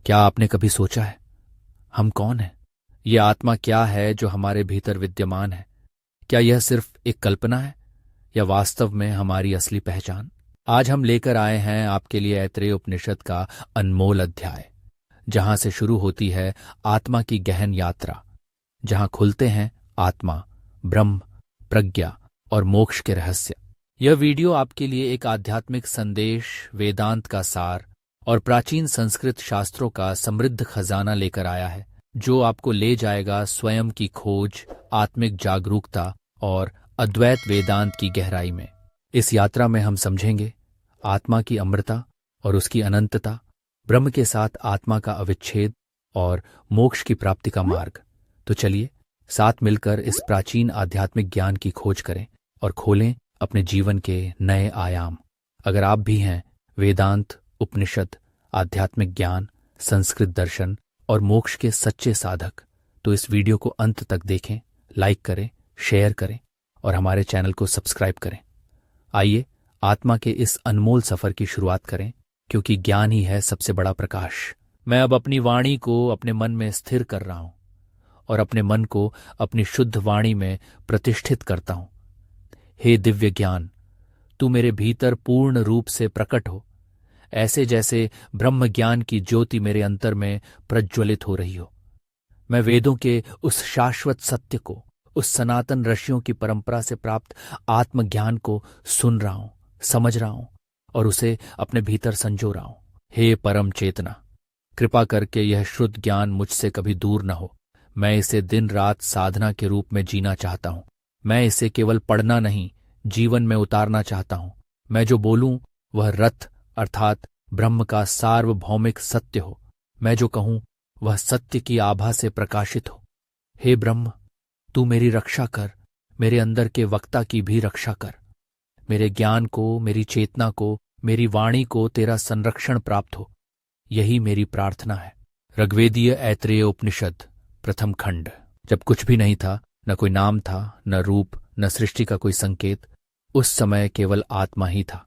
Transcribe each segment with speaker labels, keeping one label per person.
Speaker 1: क्या आपने कभी सोचा है हम कौन हैं? ये आत्मा क्या है जो हमारे भीतर विद्यमान है? क्या यह सिर्फ एक कल्पना है या वास्तव में हमारी असली पहचान? आज हम लेकर आए हैं आपके लिए ऐत्रेय उपनिषद का अनमोल अध्याय, जहां से शुरू होती है आत्मा की गहन यात्रा, जहां खुलते हैं आत्मा, ब्रह्म, प्रज्ञा और मोक्ष के रहस्य। यह वीडियो आपके लिए एक आध्यात्मिक संदेश, वेदांत का सार और प्राचीन संस्कृत शास्त्रों का समृद्ध खजाना लेकर आया है, जो आपको ले जाएगा स्वयं की खोज, आत्मिक जागरूकता और अद्वैत वेदांत की गहराई में। इस यात्रा में हम समझेंगे आत्मा की अमरता और उसकी अनंतता, ब्रह्म के साथ आत्मा का अविच्छेद और मोक्ष की प्राप्ति का मार्ग। तो चलिए साथ मिलकर इस प्राचीन आध्यात्मिक ज्ञान की खोज करें और खोलें अपने जीवन के नए आयाम। अगर आप भी हैं वेदांत, उपनिषद, आध्यात्मिक ज्ञान, संस्कृत दर्शन और मोक्ष के सच्चे साधक, तो इस वीडियो को अंत तक देखें, लाइक करें, शेयर करें और हमारे चैनल को सब्सक्राइब करें। आइए आत्मा के इस अनमोल सफर की शुरुआत करें, क्योंकि ज्ञान ही है सबसे बड़ा प्रकाश। मैं अब अपनी वाणी को अपने मन में स्थिर कर रहा हूं और अपने मन को अपनी शुद्ध वाणी में प्रतिष्ठित करता हूं। हे दिव्य ज्ञान, तू मेरे भीतर पूर्ण रूप से प्रकट हो, ऐसे जैसे ब्रह्म ज्ञान की ज्योति मेरे अंतर में प्रज्वलित हो रही हो। मैं वेदों के उस शाश्वत सत्य को, उस सनातन ऋषियों की परंपरा से प्राप्त आत्मज्ञान को सुन रहा हूं, समझ रहा हूं और उसे अपने भीतर संजो रहा हूं। हे परम चेतना, कृपा करके यह शुद्ध ज्ञान मुझसे कभी दूर न हो। मैं इसे दिन रात साधना के रूप में जीना चाहता हूं। मैं इसे केवल पढ़ना नहीं, जीवन में उतारना चाहता हूं। मैं जो बोलूं वह रथ अर्थात ब्रह्म का सार्वभौमिक सत्य हो। मैं जो कहूं वह सत्य की आभा से प्रकाशित हो। हे ब्रह्म, तू मेरी रक्षा कर, मेरे अंदर के वक्ता की भी रक्षा कर। मेरे ज्ञान को, मेरी चेतना को, मेरी वाणी को तेरा संरक्षण प्राप्त हो। यही मेरी प्रार्थना है। ऋग्वेदीय ऐत्रेय उपनिषद, प्रथम खंड। जब कुछ भी नहीं था, न कोई नाम था, न रूप, न सृष्टि का कोई संकेत, उस समय केवल आत्मा ही था।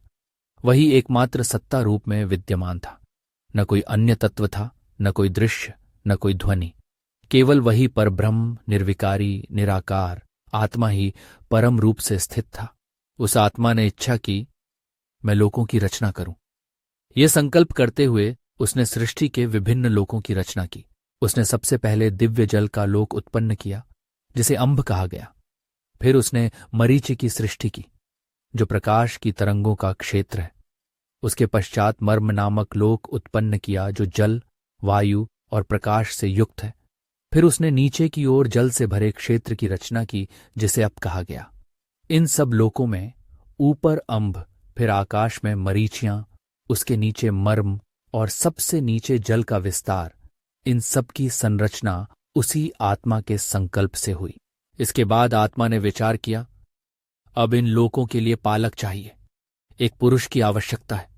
Speaker 1: वही एकमात्र सत्ता रूप में विद्यमान था। न कोई अन्य तत्व था, न कोई दृश्य, न कोई ध्वनि। केवल वही परब्रह्म, निर्विकारी, निराकार आत्मा ही परम रूप से स्थित था। उस आत्मा ने इच्छा की मैं लोकों की रचना करूं। ये संकल्प करते हुए उसने सृष्टि के विभिन्न लोकों की रचना की। उसने सबसे पहले दिव्य जल का लोक उत्पन्न किया, जिसे अंब कहा गया। फिर उसने मरीचि की सृष्टि की, जो प्रकाश की तरंगों का क्षेत्र है। उसके पश्चात मर्म नामक लोक उत्पन्न किया, जो जल, वायु और प्रकाश से युक्त है। फिर उसने नीचे की ओर जल से भरे क्षेत्र की रचना की, जिसे अप कहा गया। इन सब लोकों में ऊपर अंब, फिर आकाश में मरीचियां, उसके नीचे मर्म और सबसे नीचे जल का विस्तार, इन सब की संरचना उसी आत्मा के संकल्प से हुई। इसके बाद आत्मा ने विचार किया, अब इन लोकों के लिए पालक चाहिए, एक पुरुष की आवश्यकता है।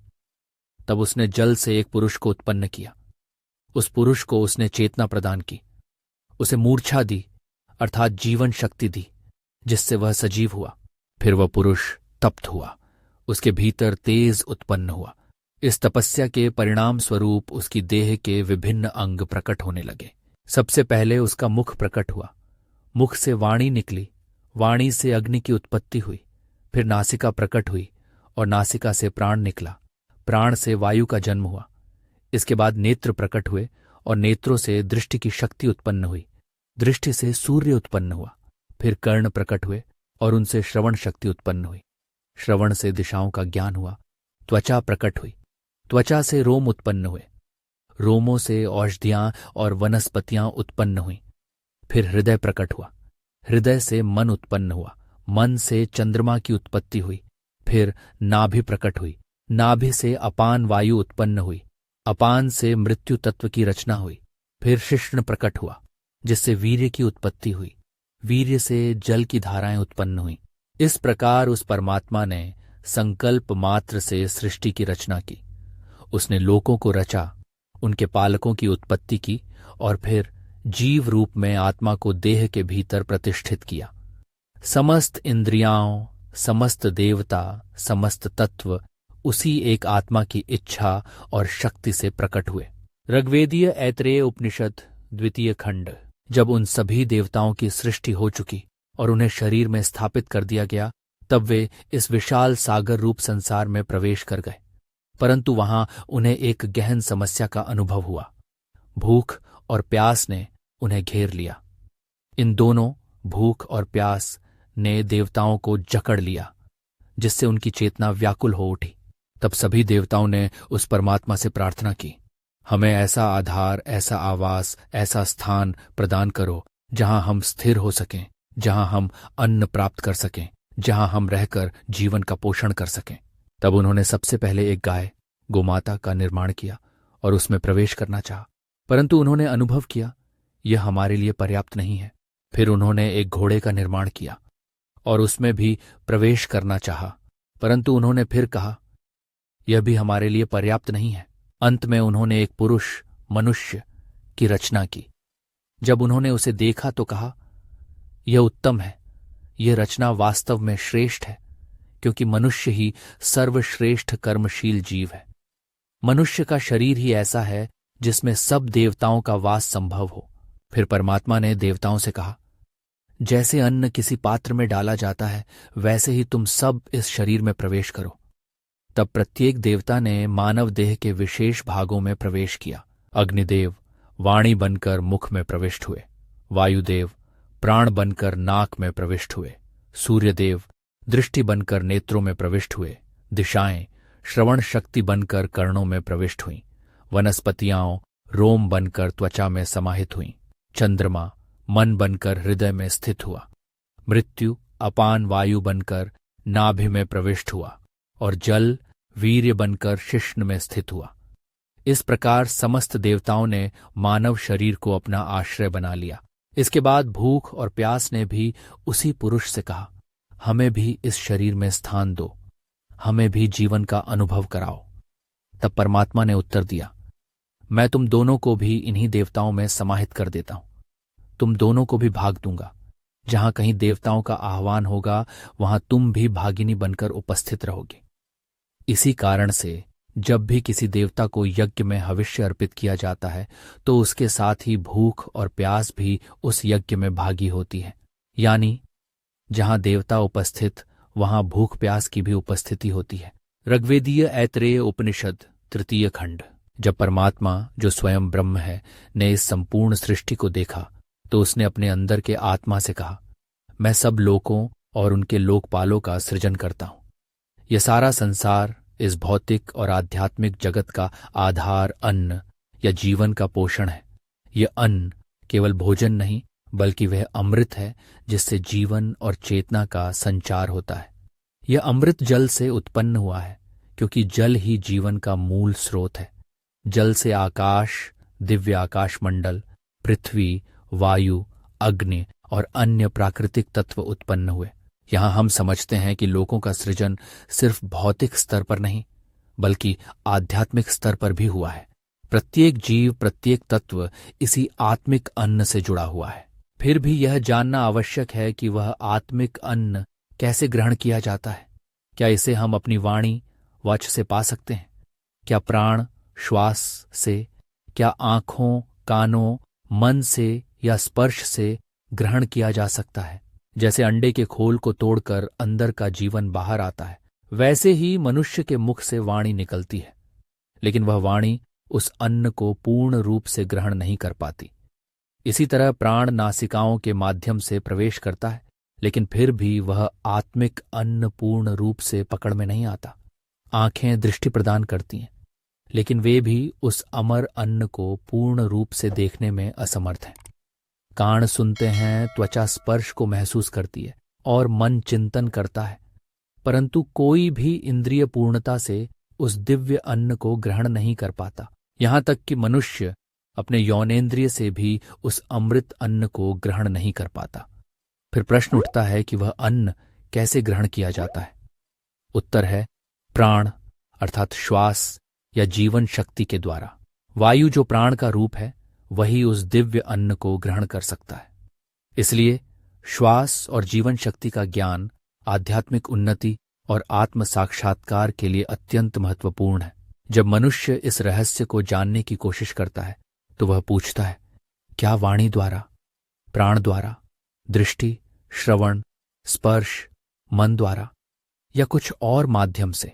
Speaker 1: तब उसने जल से एक पुरुष को उत्पन्न किया। उस पुरुष को उसने चेतना प्रदान की, उसे मूर्छा दी अर्थात जीवन शक्ति दी, जिससे वह सजीव हुआ। फिर वह पुरुष तप्त हुआ, उसके भीतर तेज उत्पन्न हुआ। इस तपस्या के परिणाम स्वरूप उसकी देह के विभिन्न अंग प्रकट होने लगे। सबसे पहले उसका मुख प्रकट हुआ, मुख से वाणी निकली, वाणी से अग्नि की उत्पत्ति हुई। फिर नासिका प्रकट हुई और नासिका से प्राण निकला, प्राण से वायु का जन्म हुआ। इसके बाद नेत्र प्रकट हुए और नेत्रों से दृष्टि की शक्ति उत्पन्न हुई, दृष्टि से सूर्य उत्पन्न हुआ। फिर कर्ण प्रकट हुए और उनसे श्रवण शक्ति उत्पन्न हुई, श्रवण से दिशाओं का ज्ञान हुआ। त्वचा प्रकट हुई, त्वचा से रोम उत्पन्न हुए, रोमों से औषधियां और वनस्पतियां उत्पन्न हुईं। फिर हृदय प्रकट हुआ, हृदय से मन उत्पन्न हुआ, मन से चंद्रमा की उत्पत्ति हुई। फिर नाभि प्रकट हुई, नाभि से अपान वायु उत्पन्न हुई, अपान से मृत्यु तत्व की रचना हुई। फिर शिश्न प्रकट हुआ, जिससे वीर्य की उत्पत्ति हुई, वीर्य से जल की धाराएं उत्पन्न हुई। इस प्रकार उस परमात्मा ने संकल्प मात्र से सृष्टि की रचना की। उसने लोकों को रचा, उनके पालकों की उत्पत्ति की और फिर जीव रूप में आत्मा को देह के भीतर प्रतिष्ठित किया। समस्त इंद्रियाओं, समस्त देवता, समस्त तत्व उसी एक आत्मा की इच्छा और शक्ति से प्रकट हुए। ऋग्वेदीय ऐतरेय उपनिषद द्वितीय खंड। जब उन सभी देवताओं की सृष्टि हो चुकी और उन्हें शरीर में स्थापित कर दिया गया, तब वे इस विशाल सागर रूप संसार में प्रवेश कर गए। परंतु वहां उन्हें एक गहन समस्या का अनुभव हुआ। भूख और प्यास ने उन्हें घेर लिया। इन दोनों, भूख और प्यास, ने देवताओं को जकड़ लिया, जिससे उनकी चेतना व्याकुल हो उठी। तब सभी देवताओं ने उस परमात्मा से प्रार्थना की, हमें ऐसा आधार, ऐसा आवास, ऐसा स्थान प्रदान करो जहां हम स्थिर हो सकें, जहां हम अन्न प्राप्त कर सकें, जहां हम रहकर जीवन का पोषण कर सकें। तब उन्होंने सबसे पहले एक गाय, गोमाता का निर्माण किया और उसमें प्रवेश करना चाहा, परंतु उन्होंने अनुभव किया यह हमारे लिए पर्याप्त नहीं है। फिर उन्होंने एक घोड़े का निर्माण किया और उसमें भी प्रवेश करना चाहा, परंतु उन्होंने फिर कहा यह भी हमारे लिए पर्याप्त नहीं है। अंत में उन्होंने एक पुरुष, मनुष्य की रचना की। जब उन्होंने उसे देखा तो कहा यह उत्तम है, यह रचना वास्तव में श्रेष्ठ है, क्योंकि मनुष्य ही सर्वश्रेष्ठ कर्मशील जीव है। मनुष्य का शरीर ही ऐसा है जिसमें सब देवताओं का वास संभव हो। फिर परमात्मा ने देवताओं से कहा, जैसे अन्न किसी पात्र में डाला जाता है, वैसे ही तुम सब इस शरीर में प्रवेश करो। तब प्रत्येक देवता ने मानव देह के विशेष भागों में प्रवेश किया। अग्निदेव वाणी बनकर मुख में प्रविष्ट हुए, वायुदेव प्राण बनकर नाक में प्रविष्ट हुए, सूर्यदेव दृष्टि बनकर नेत्रों में प्रविष्ट हुए, दिशाएं श्रवण शक्ति बनकर कर्णों में प्रविष्ट हुईं, वनस्पतियां रोम बनकर त्वचा में समाहित हुईं, चंद्रमा मन बनकर हृदय में स्थित हुआ, मृत्यु अपान वायु बनकर नाभि में प्रविष्ट हुआ और जल वीर्य बनकर शिश्न में स्थित हुआ। इस प्रकार समस्त देवताओं ने मानव शरीर को अपना आश्रय बना लिया। इसके बाद भूख और प्यास ने भी उसी पुरुष से कहा, हमें भी इस शरीर में स्थान दो, हमें भी जीवन का अनुभव कराओ। तब परमात्मा ने उत्तर दिया, मैं तुम दोनों को भी इन्हीं देवताओं में समाहित कर देता हूं। तुम दोनों को भी भाग दूंगा। जहां कहीं देवताओं का आह्वान होगा, वहां तुम भी भागिनी बनकर उपस्थित रहोगे। इसी कारण से जब भी किसी देवता को यज्ञ में हविष्य अर्पित किया जाता है, तो उसके साथ ही भूख और प्यास भी उस यज्ञ में भागी होती है। यानी जहां देवता उपस्थित, वहां भूख प्यास की भी उपस्थिति होती है। ऋग्वेदीय ऐतरेय उपनिषद तृतीय खंड। जब परमात्मा, जो स्वयं ब्रह्म है, ने इस संपूर्ण सृष्टि को देखा, तो उसने अपने अंदर के आत्मा से कहा, मैं सब लोकों और उनके लोकपालों का सृजन करता हूं। यह सारा संसार इस भौतिक और आध्यात्मिक जगत का आधार, अन्न या जीवन का पोषण है। यह अन्न केवल भोजन नहीं, बल्कि वह अमृत है जिससे जीवन और चेतना का संचार होता है। यह अमृत जल से उत्पन्न हुआ है, क्योंकि जल ही जीवन का मूल स्रोत है। जल से आकाश, दिव्य आकाशमंडल, पृथ्वी, वायु, अग्नि और अन्य प्राकृतिक तत्व उत्पन्न हुए। यहां हम समझते हैं कि लोकों का सृजन सिर्फ भौतिक स्तर पर नहीं, बल्कि आध्यात्मिक स्तर पर भी हुआ है। प्रत्येक जीव, प्रत्येक तत्व इसी आत्मिक अन्न से जुड़ा हुआ है। फिर भी यह जानना आवश्यक है कि वह आत्मिक अन्न कैसे ग्रहण किया जाता है। क्या इसे हम अपनी वाणी, वच से पा सकते हैं? क्या प्राण, श्वास से? क्या आंखों, कानों, मन से या स्पर्श से ग्रहण किया जा सकता है? जैसे अंडे के खोल को तोड़कर अंदर का जीवन बाहर आता है, वैसे ही मनुष्य के मुख से वाणी निकलती है, लेकिन वह वाणी उस अन्न को पूर्ण रूप से ग्रहण नहीं कर पाती। इसी तरह प्राण नासिकाओं के माध्यम से प्रवेश करता है, लेकिन फिर भी वह आत्मिक अन्न पूर्ण रूप से पकड़ में नहीं आता। आंखें दृष्टि प्रदान करती हैं, लेकिन वे भी उस अमर अन्न को पूर्ण रूप से देखने में असमर्थ हैं। कान सुनते हैं, त्वचा स्पर्श को महसूस करती है और मन चिंतन करता है, परंतु कोई भी इंद्रिय पूर्णता से उस दिव्य अन्न को ग्रहण नहीं कर पाता। यहां तक कि मनुष्य अपने यौनेन्द्रिय से भी उस अमृत अन्न को ग्रहण नहीं कर पाता। फिर प्रश्न उठता है कि वह अन्न कैसे ग्रहण किया जाता है? उत्तर है प्राण अर्थात श्वास या जीवन शक्ति के द्वारा। वायु जो प्राण का रूप है, वही उस दिव्य अन्न को ग्रहण कर सकता है। इसलिए श्वास और जीवन शक्ति का ज्ञान आध्यात्मिक उन्नति और आत्म साक्षात्कार के लिए अत्यंत महत्वपूर्ण है। जब मनुष्य इस रहस्य को जानने की कोशिश करता है तो वह पूछता है, क्या वाणी द्वारा, प्राण द्वारा, दृष्टि, श्रवण, स्पर्श, मन द्वारा या कुछ और माध्यम से?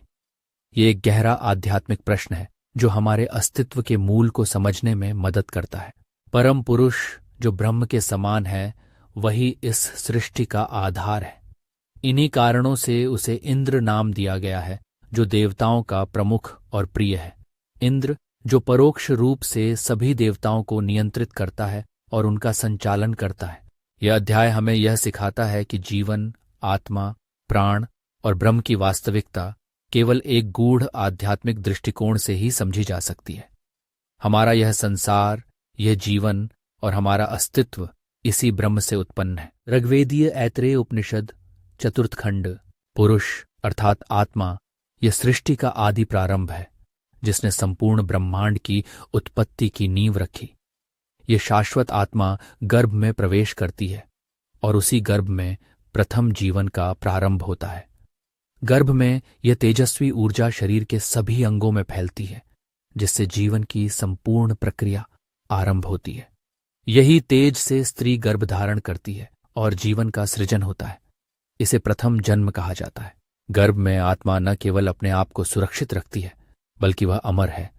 Speaker 1: ये एक गहरा आध्यात्मिक प्रश्न है जो हमारे अस्तित्व के मूल को समझने में मदद करता है। परम पुरुष जो ब्रह्म के समान है वही इस सृष्टि का आधार है। इन्हीं कारणों से उसे इंद्र नाम दिया गया है, जो देवताओं का प्रमुख और प्रिय है। इंद्र जो परोक्ष रूप से सभी देवताओं को नियंत्रित करता है और उनका संचालन करता है। यह अध्याय हमें यह सिखाता है कि जीवन, आत्मा, प्राण और ब्रह्म की वास्तविकता केवल एक गूढ़ आध्यात्मिक दृष्टिकोण से ही समझी जा सकती है। हमारा यह संसार, यह जीवन और हमारा अस्तित्व इसी ब्रह्म से उत्पन्न है। ऋग्वेदीय ऐतरेय उपनिषद चतुर्थ खंड, पुरुष अर्थात आत्मा, यह सृष्टि का आदि प्रारंभ है जिसने संपूर्ण ब्रह्मांड की उत्पत्ति की नींव रखी। ये शाश्वत आत्मा गर्भ में प्रवेश करती है और उसी गर्भ में प्रथम जीवन का प्रारंभ होता है। गर्भ में यह तेजस्वी ऊर्जा शरीर के सभी अंगों में फैलती है, जिससे जीवन की संपूर्ण प्रक्रिया आरंभ होती है। यही तेज से स्त्री गर्भ धारण करती है और जीवन का सृजन होता है। इसे प्रथम जन्म कहा जाता है। गर्भ में आत्मा न केवल अपने आप को सुरक्षित रखती है, बल्कि वह अमर है,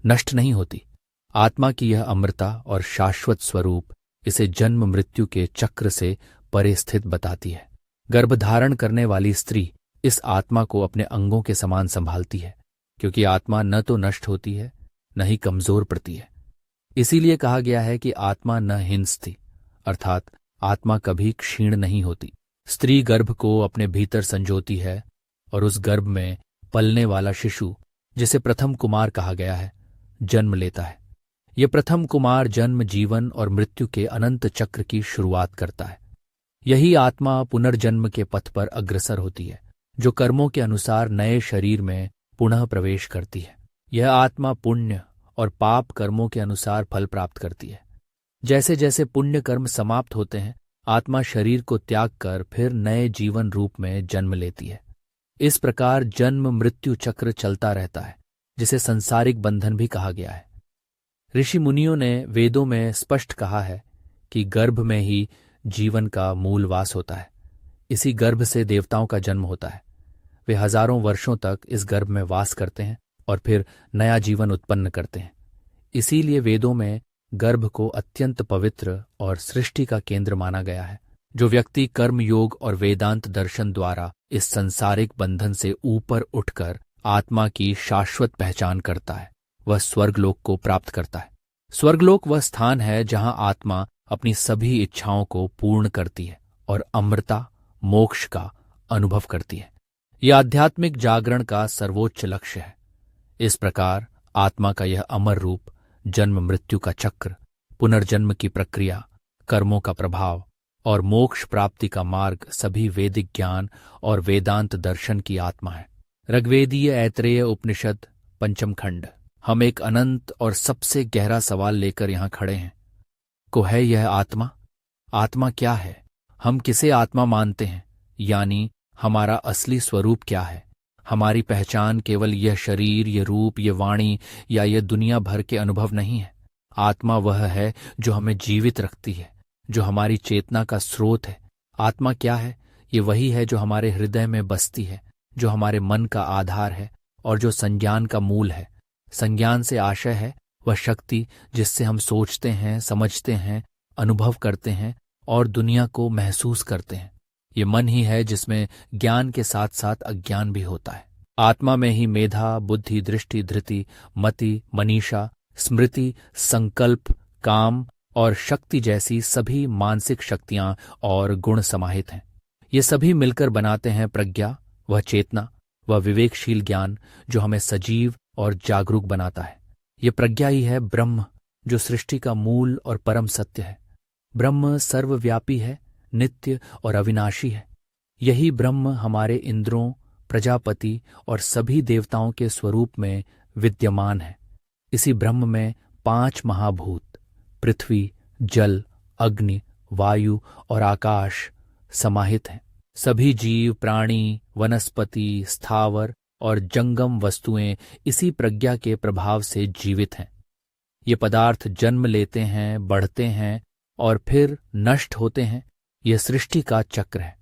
Speaker 1: नष्ट नहीं होती। आत्मा की यह अमरता और शाश्वत स्वरूप इसे जन्म मृत्यु के चक्र से परे स्थित बताती है। गर्भधारण करने वाली स्त्री इस आत्मा को अपने अंगों के समान संभालती है, क्योंकि आत्मा न तो नष्ट होती है, न ही कमजोर पड़ती है। इसीलिए कहा गया है कि आत्मा न हिंसती, अर्थात आत्मा कभी क्षीण नहीं होती। स्त्री गर्भ को अपने भीतर संजोती है और उस गर्भ में पलने वाला शिशु, जिसे प्रथम कुमार कहा गया है, जन्म लेता है। यह प्रथम कुमार जन्म, जीवन और मृत्यु के अनंत चक्र की शुरुआत करता है। यही आत्मा पुनर्जन्म के पथ पर अग्रसर होती है, जो कर्मों के अनुसार नए शरीर में पुनः प्रवेश करती है। यह आत्मा पुण्य और पाप कर्मों के अनुसार फल प्राप्त करती है। जैसे जैसे पुण्य कर्म समाप्त होते हैं, आत्मा शरीर को त्याग कर फिर नए जीवन रूप में जन्म लेती है। इस प्रकार जन्म मृत्यु चक्र चलता रहता है, जिसे संसारिक बंधन भी कहा गया है। ऋषि मुनियों ने वेदों में स्पष्ट कहा है कि गर्भ में ही जीवन का मूल वास होता है। इसी गर्भ से देवताओं का जन्म होता है। वे हजारों वर्षों तक इस गर्भ में वास करते हैं और फिर नया जीवन उत्पन्न करते हैं। इसीलिए वेदों में गर्भ को अत्यंत पवित्र और सृष्टि का केंद्र माना गया है। जो व्यक्ति कर्म योग और वेदांत दर्शन द्वारा इस संसारिक बंधन से ऊपर उठकर आत्मा की शाश्वत पहचान करता है, वह स्वर्गलोक को प्राप्त करता है। स्वर्गलोक वह स्थान है जहां आत्मा अपनी सभी इच्छाओं को पूर्ण करती है और अमरता, मोक्ष का अनुभव करती है। यह आध्यात्मिक जागरण का सर्वोच्च लक्ष्य है। इस प्रकार आत्मा का यह अमर रूप, जन्म मृत्यु का चक्र, पुनर्जन्म की प्रक्रिया, कर्मों का प्रभाव और मोक्ष प्राप्ति का मार्ग सभी वैदिक ज्ञान और वेदांत दर्शन की आत्मा है। ऋग्वेदीय ऐतरेय उपनिषद पंचम खंड। हम एक अनंत और सबसे गहरा सवाल लेकर यहाँ खड़े हैं। को है यह आत्मा? आत्मा क्या है? हम किसे आत्मा मानते हैं? यानी हमारा असली स्वरूप क्या है? हमारी पहचान केवल यह शरीर, यह रूप, यह वाणी या यह दुनिया भर के अनुभव नहीं है। आत्मा वह है जो हमें जीवित रखती है, जो हमारी चेतना का स्रोत है। आत्मा क्या है? ये वही है जो हमारे हृदय में बसती है, जो हमारे मन का आधार है और जो संज्ञान का मूल है। संज्ञान से आशय है वह शक्ति जिससे हम सोचते हैं, समझते हैं, अनुभव करते हैं और दुनिया को महसूस करते हैं। ये मन ही है जिसमें ज्ञान के साथ साथ अज्ञान भी होता है। आत्मा में ही मेधा, बुद्धि, दृष्टि, धृति, मति, मनीषा, स्मृति, संकल्प, काम और शक्ति जैसी सभी मानसिक शक्तियां और गुण समाहित हैं। ये सभी मिलकर बनाते हैं प्रज्ञा, वह चेतना, वह विवेकशील ज्ञान जो हमें सजीव और जागरूक बनाता है। ये प्रज्ञा ही है ब्रह्म, जो सृष्टि का मूल और परम सत्य है। ब्रह्म सर्वव्यापी है, नित्य और अविनाशी है। यही ब्रह्म हमारे इंद्रों, प्रजापति और सभी देवताओं के स्वरूप में विद्यमान है। इसी ब्रह्म में 5 महाभूत पृथ्वी, जल, अग्नि, वायु और आकाश समाहित हैं। सभी जीव, प्राणी, वनस्पति, स्थावर और जंगम वस्तुएं इसी प्रज्ञा के प्रभाव से जीवित हैं। ये पदार्थ जन्म लेते हैं, बढ़ते हैं और फिर नष्ट होते हैं। यह सृष्टि का चक्र है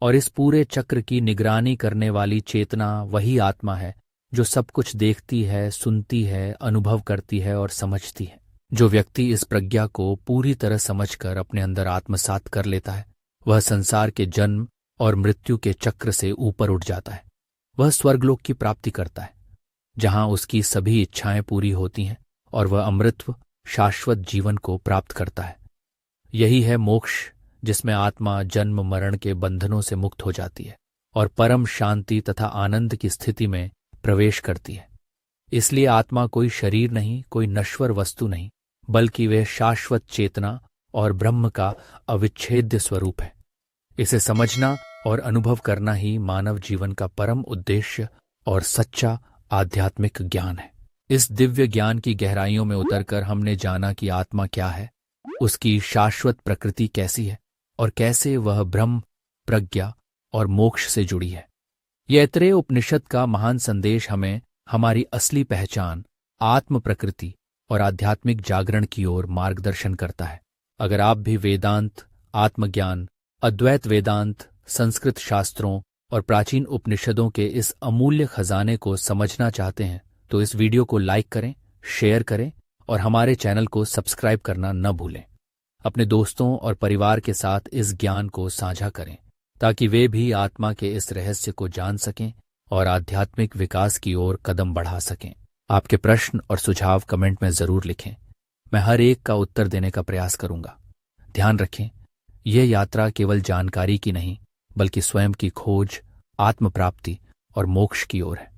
Speaker 1: और इस पूरे चक्र की निगरानी करने वाली चेतना वही आत्मा है जो सब कुछ देखती है, सुनती है, अनुभव करती है और समझती है। जो व्यक्ति इस प्रज्ञा को पूरी तरह समझकर अपने अंदर आत्मसात कर लेता है, वह संसार के जन्म और मृत्यु के चक्र से ऊपर उठ जाता है। वह स्वर्गलोक की प्राप्ति करता है, जहां उसकी सभी इच्छाएं पूरी होती हैं और वह अमृतत्व शाश्वत जीवन को प्राप्त करता है। यही है मोक्ष, जिसमें आत्मा जन्म मरण के बंधनों से मुक्त हो जाती है और परम शांति तथा आनंद की स्थिति में प्रवेश करती है। इसलिए आत्मा कोई शरीर नहीं, कोई नश्वर वस्तु नहीं, बल्कि वह शाश्वत चेतना और ब्रह्म का अविच्छेद्य स्वरूप है। इसे समझना और अनुभव करना ही मानव जीवन का परम उद्देश्य और सच्चा आध्यात्मिक ज्ञान है। इस दिव्य ज्ञान की गहराइयों में उतरकर हमने जाना कि आत्मा क्या है, उसकी शाश्वत प्रकृति कैसी है और कैसे वह ब्रह्म, प्रज्ञा और मोक्ष से जुड़ी है। यह ऐतरेय उपनिषद का महान संदेश हमें हमारी असली पहचान, आत्म प्रकृति और आध्यात्मिक जागरण की ओर मार्गदर्शन करता है। अगर आप भी वेदांत, आत्मज्ञान, अद्वैत वेदांत, संस्कृत शास्त्रों और प्राचीन उपनिषदों के इस अमूल्य खजाने को समझना चाहते हैं तो इस वीडियो को लाइक करें, शेयर करें और हमारे चैनल को सब्सक्राइब करना न भूलें। अपने दोस्तों और परिवार के साथ इस ज्ञान को साझा करें ताकि वे भी आत्मा के इस रहस्य को जान सकें और आध्यात्मिक विकास की ओर कदम बढ़ा सकें। आपके प्रश्न और सुझाव कमेंट में जरूर लिखें। मैं हर एक का उत्तर देने का प्रयास करूंगा। ध्यान रखें, यह यात्रा केवल जानकारी की नहीं, बल्कि स्वयं की खोज, आत्म प्राप्ति और मोक्ष की ओर है।